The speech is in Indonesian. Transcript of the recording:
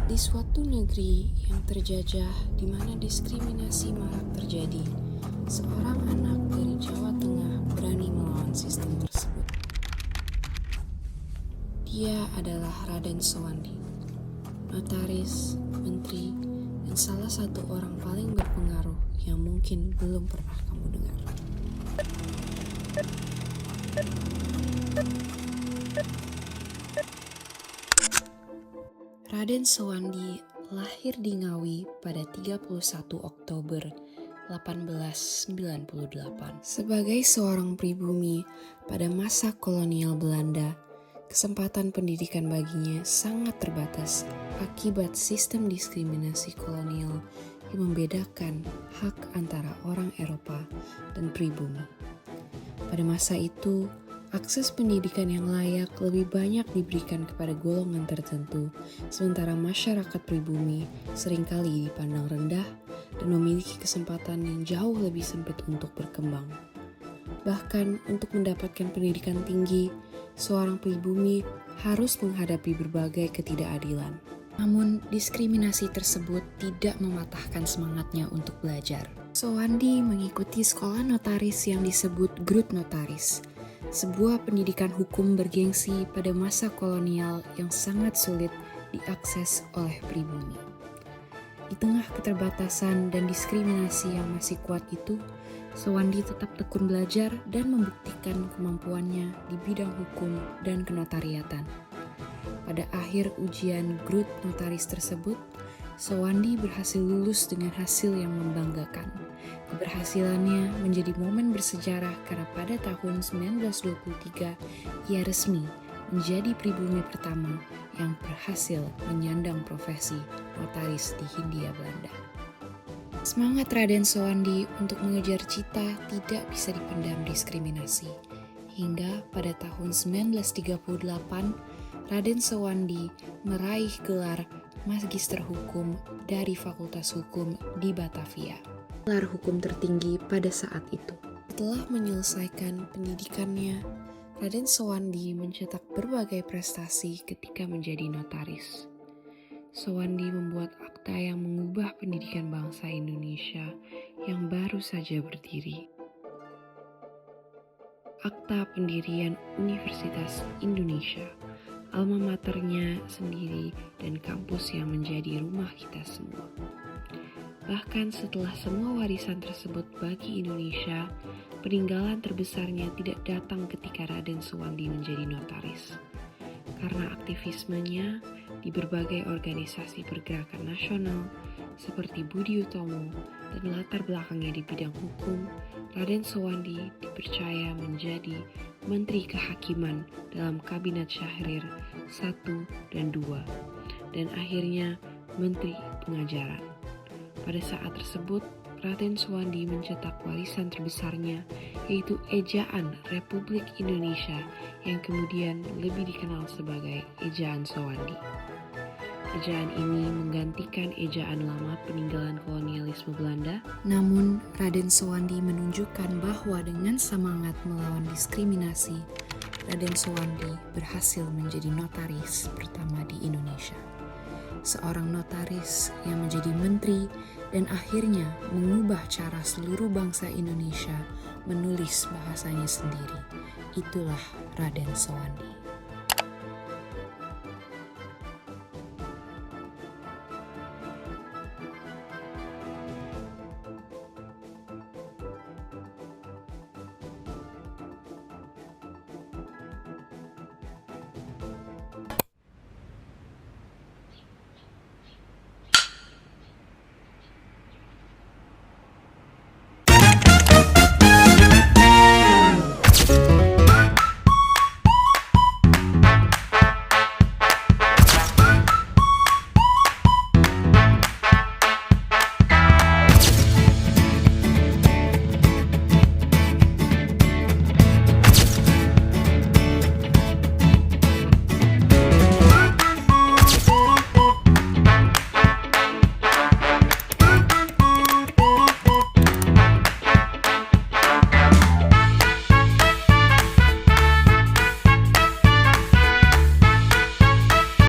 Di suatu negeri yang terjajah di mana diskriminasi marak terjadi, seorang anak dari Jawa Tengah berani melawan sistem tersebut. Dia adalah Raden Sowandi, notaris, menteri, dan salah satu orang paling berpengaruh yang mungkin belum pernah kamu dengar. Raden Sowandi lahir di Ngawi pada 31 Oktober 1898. Sebagai seorang pribumi pada masa kolonial Belanda, kesempatan pendidikan baginya sangat terbatas akibat sistem diskriminasi kolonial yang membedakan hak antara orang Eropa dan pribumi. Pada masa itu, akses pendidikan yang layak lebih banyak diberikan kepada golongan tertentu, sementara masyarakat pribumi seringkali dipandang rendah dan memiliki kesempatan yang jauh lebih sempit untuk berkembang. Bahkan untuk mendapatkan pendidikan tinggi, seorang pribumi harus menghadapi berbagai ketidakadilan. Namun, diskriminasi tersebut tidak mematahkan semangatnya untuk belajar. Sowandi mengikuti sekolah notaris yang disebut Groot Notaris, sebuah pendidikan hukum bergengsi pada masa kolonial yang sangat sulit diakses oleh pribumi. Di tengah keterbatasan dan diskriminasi yang masih kuat itu, Sowandi tetap tekun belajar dan membuktikan kemampuannya di bidang hukum dan kenotariatan. Pada akhir ujian Groot Notaris tersebut, Sowandi berhasil lulus dengan hasil yang membanggakan. Keberhasilannya menjadi momen bersejarah karena pada tahun 1923 ia resmi menjadi pribumi pertama yang berhasil menyandang profesi notaris di Hindia Belanda. Semangat Raden Sowandi untuk mengejar cita tidak bisa dipendam diskriminasi. Hingga pada tahun 1938, Raden Sowandi meraih gelar Magister Hukum dari Fakultas Hukum di Batavia, gelar hukum tertinggi pada saat itu. Setelah menyelesaikan pendidikannya, Raden Sowandi mencetak berbagai prestasi ketika menjadi notaris. Sowandi membuat akta yang mengubah pendidikan bangsa Indonesia yang baru saja berdiri. Akta Pendirian Universitas Indonesia, alma maternya sendiri dan kampus yang menjadi rumah kita semua. Bahkan setelah semua warisan tersebut bagi Indonesia, peninggalan terbesarnya tidak datang ketika Raden Sowandi menjadi notaris. Karena aktivismenya di berbagai organisasi pergerakan nasional seperti Budi Utomo dan latar belakangnya di bidang hukum, Raden Sowandi dipercaya menjadi Menteri Kehakiman dalam Kabinet Syahrir I dan II, dan akhirnya Menteri Pengajaran. Pada saat tersebut, Raden Sowandi mencetak warisan terbesarnya, yaitu Ejaan Republik Indonesia yang kemudian lebih dikenal sebagai Ejaan Sowandi. Ejaan ini menggantikan ejaan lama peninggalan kolonialisme Belanda. Namun, Raden Sowandi menunjukkan bahwa dengan semangat melawan diskriminasi, Raden Sowandi berhasil menjadi notaris pertama di Indonesia. Seorang notaris yang menjadi menteri dan akhirnya mengubah cara seluruh bangsa Indonesia menulis bahasanya sendiri. Itulah Raden Sowandi.